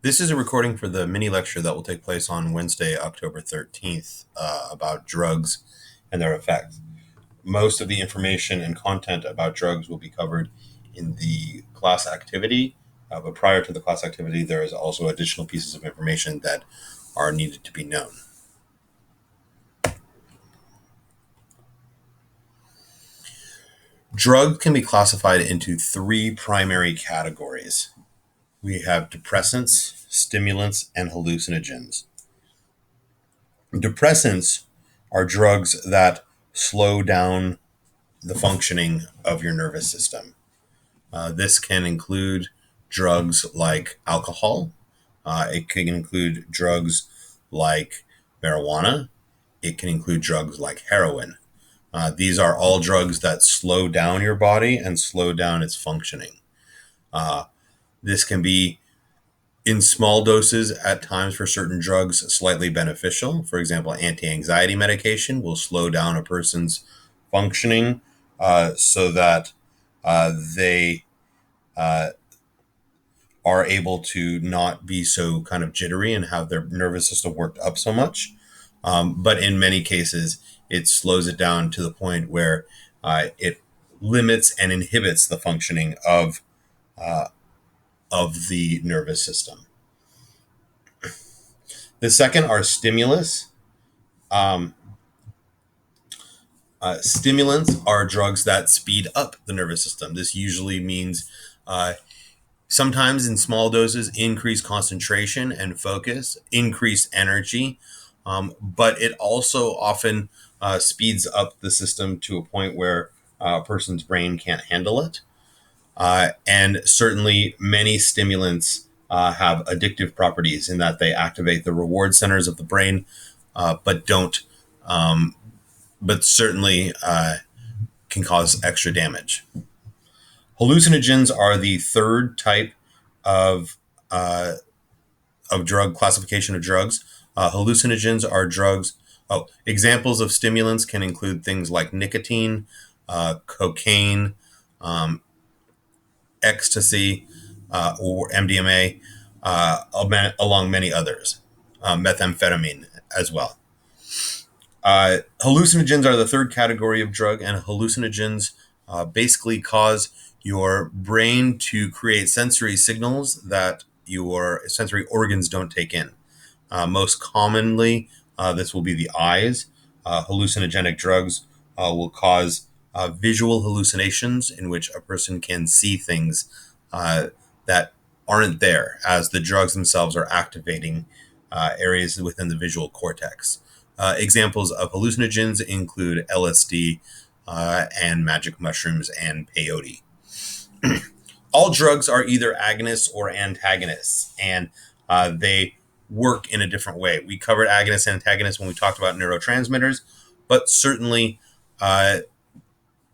This is a recording for the mini lecture that will take place on Wednesday, October 13th, about drugs and their effects. Most of the information and content about drugs will be covered in the class activity, but prior to the class activity, there is also additional pieces of information that are needed to be known. Drugs can be classified into three primary categories. We have depressants, stimulants, and hallucinogens. Depressants are drugs that slow down the functioning of your nervous system. This can include drugs like alcohol. It can include drugs like marijuana. It can include drugs like heroin. These are all drugs that slow down your body and slow down its functioning. This can be in small doses at times for certain drugs slightly beneficial. For example, anti-anxiety medication will slow down a person's functioning so that they are able to not be so kind of jittery and have their nervous system worked up so much. But in many cases, it slows it down to the point where it limits and inhibits the functioning of the nervous system. The second are stimulants. Um, Stimulants are drugs that speed up the nervous system. This usually means sometimes in small doses, increase concentration and focus, increase energy, but it also often speeds up the system to a point where a person's brain can't handle it. And certainly, many stimulants have addictive properties in that they activate the reward centers of the brain, but don't, but certainly can cause extra damage. Hallucinogens are the third type of drug classification of drugs. Hallucinogens are drugs. Oh, examples of stimulants can include things like nicotine, cocaine, ecstasy, or MDMA, along many others, methamphetamine as well. Hallucinogens are the third category of drug, and hallucinogens basically cause your brain to create sensory signals that your sensory organs don't take in. Most commonly, this will be the eyes. Hallucinogenic drugs will cause visual hallucinations in which a person can see things that aren't there as the drugs themselves are activating areas within the visual cortex. Examples of hallucinogens include LSD and magic mushrooms and peyote. All drugs are either agonists or antagonists, and they work in a different way. We covered agonists and antagonists when we talked about neurotransmitters, but certainly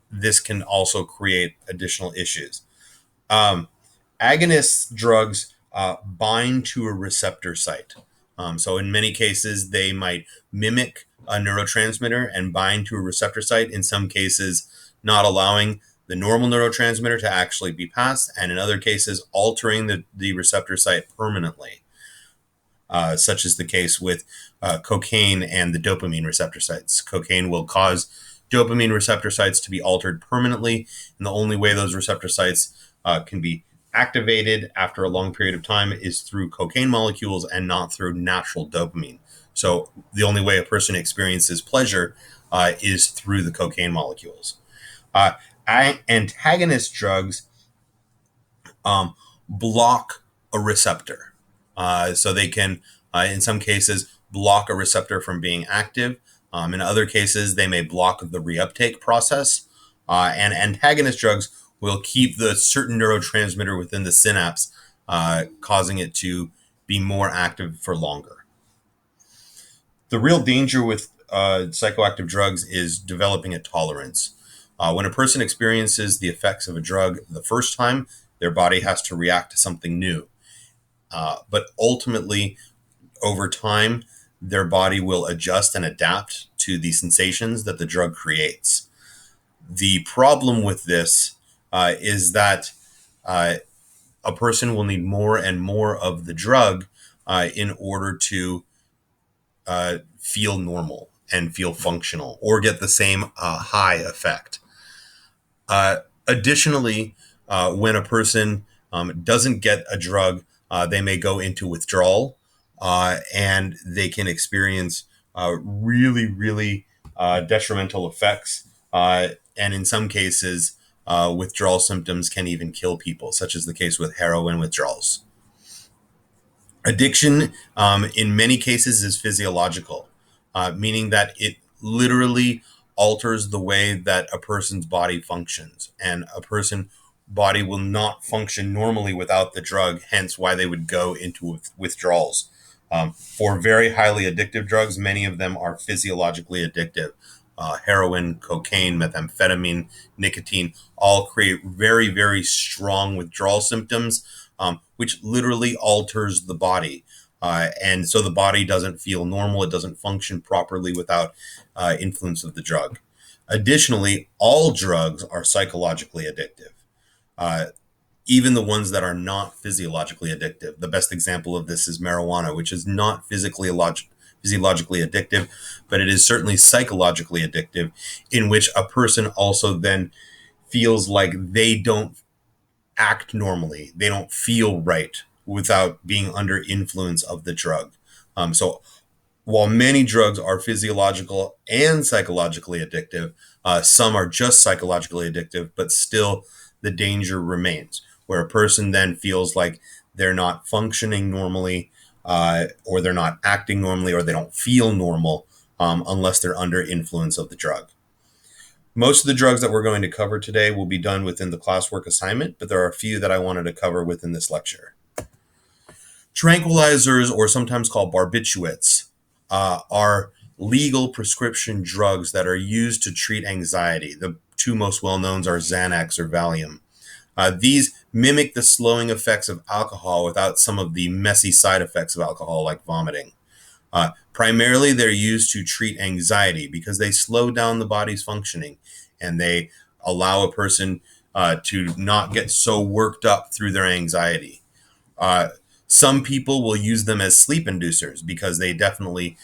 this can also create additional issues. Agonist drugs bind to a receptor site. So in many cases, they might mimic a neurotransmitter and bind to a receptor site, in some cases not allowing the normal neurotransmitter to actually be passed, and in other cases altering the receptor site permanently, such as the case with cocaine and the dopamine receptor sites. Cocaine will cause dopamine receptor sites to be altered permanently, and the only way those receptor sites can be activated after a long period of time is through cocaine molecules and not through natural dopamine. So the only way a person experiences pleasure is through the cocaine molecules. Antagonist drugs block a receptor. So they can, in some cases, block a receptor from being active. In other cases, they may block the reuptake process. And antagonist drugs will keep the certain neurotransmitter within the synapse, causing it to be more active for longer. The real danger with psychoactive drugs is developing a tolerance. When a person experiences the effects of a drug the first time, their body has to react to something new. But ultimately, over time, their body will adjust and adapt to the sensations that the drug creates. The problem with this is that a person will need more and more of the drug in order to feel normal and feel functional or get the same high effect. Additionally, when a person doesn't get a drug, they may go into withdrawal and they can experience really, really detrimental effects. And in some cases, withdrawal symptoms can even kill people, such as the case with heroin withdrawals. Addiction, in many cases, is physiological, meaning that it literally alters the way that a person's body functions, and a person's body will not function normally without the drug. Hence, why they would go into withdrawals. For very highly addictive drugs, many of them are physiologically addictive. Heroin, cocaine, methamphetamine, nicotine all create very, very strong withdrawal symptoms, which literally alters the body. And so the body doesn't feel normal. It doesn't function properly without influence of the drug. Additionally, all drugs are psychologically addictive, even the ones that are not physiologically addictive. The best example of this is marijuana, which is not physiologically addictive, but it is certainly psychologically addictive, in which a person also then feels like they don't act normally. They don't feel right without being under influence of the drug. So while many drugs are physiological and psychologically addictive, some are just psychologically addictive, but still the danger remains, where a person then feels like they're not functioning normally, or they're not acting normally, or they don't feel normal unless they're under influence of the drug. Most of the drugs that we're going to cover today will be done within the classwork assignment, but there are a few that I wanted to cover within this lecture. Tranquilizers, or sometimes called barbiturates, are legal prescription drugs that are used to treat anxiety. The two most well-known are Xanax or Valium. These mimic the slowing effects of alcohol without some of the messy side effects of alcohol, like vomiting. Primarily, they're used to treat anxiety because they slow down the body's functioning and they allow a person to not get so worked up through their anxiety. Some people will use them as sleep inducers because they definitely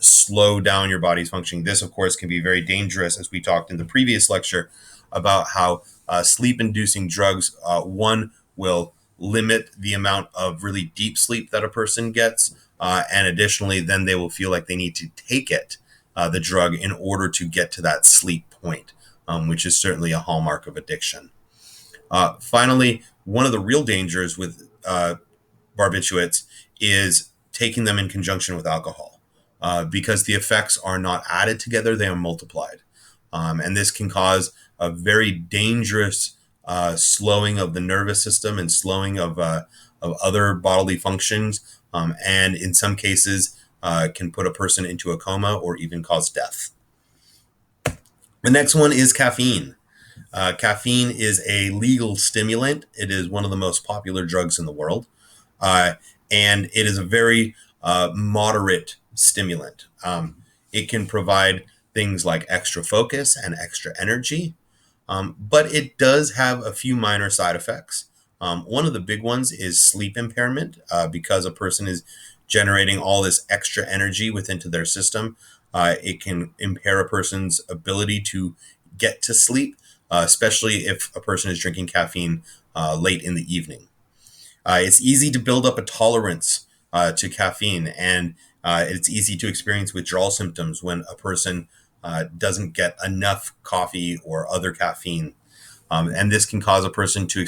slow down your body's functioning. This, of course, can be very dangerous, as we talked in the previous lecture about how sleep-inducing drugs, one, will limit the amount of really deep sleep that a person gets, and additionally, then they will feel like they need to take the drug, in order to get to that sleep point, which is certainly a hallmark of addiction. Finally, one of the real dangers with barbiturates is taking them in conjunction with alcohol, because the effects are not added together, they are multiplied. And this can cause a very dangerous slowing of the nervous system and slowing of other bodily functions, and in some cases can put a person into a coma or even cause death. The next one is caffeine. Caffeine is a legal stimulant. It is one of the most popular drugs in the world. And it is a very moderate stimulant. It can provide things like extra focus and extra energy, but it does have a few minor side effects. One of the big ones is sleep impairment, because a person is generating all this extra energy within their system. It can impair a person's ability to get to sleep, especially if a person is drinking caffeine late in the evening. It's easy to build up a tolerance to caffeine, and it's easy to experience withdrawal symptoms when a person doesn't get enough coffee or other caffeine. And this can cause a person to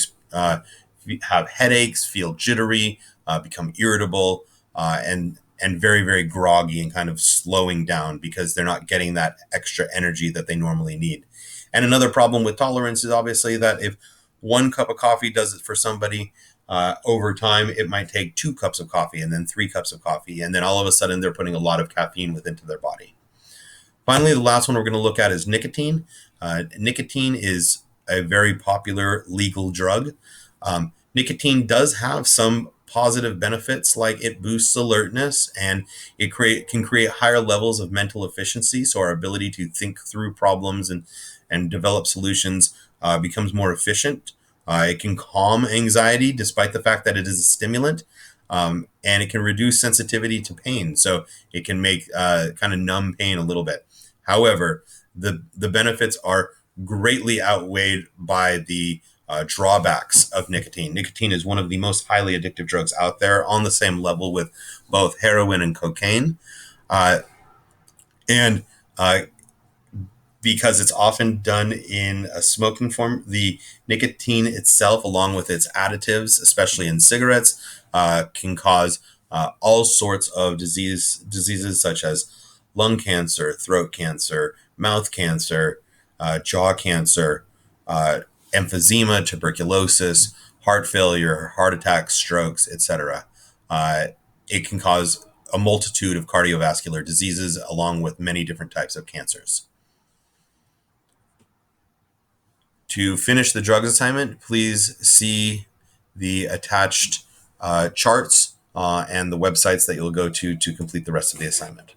have headaches, feel jittery, become irritable, and very, very groggy and kind of slowing down because they're not getting that extra energy that they normally need. And another problem with tolerance is obviously that if one cup of coffee does it for somebody, over time, it might take 2 cups of coffee and then 3 cups of coffee. And then all of a sudden, they're putting a lot of caffeine within their body. Finally, the last one we're going to look at is nicotine. Nicotine is a very popular legal drug. Nicotine does have some positive benefits, like it boosts alertness and it can create higher levels of mental efficiency. So our ability to think through problems and develop solutions becomes more efficient. It can calm anxiety despite the fact that it is a stimulant, and it can reduce sensitivity to pain. So it can make kind of numb pain a little bit. However, the benefits are greatly outweighed by the drawbacks of nicotine. Nicotine is one of the most highly addictive drugs out there, on the same level with both heroin and cocaine. Uh, and Because it's often done in a smoking form, the nicotine itself, along with its additives, especially in cigarettes, can cause all sorts of diseases such as lung cancer, throat cancer, mouth cancer, jaw cancer, uh, emphysema, tuberculosis, heart failure, heart attacks, strokes, etc. It can cause a multitude of cardiovascular diseases, along with many different types of cancers. To finish the drugs assignment, please see the attached charts and the websites that you'll go to complete the rest of the assignment.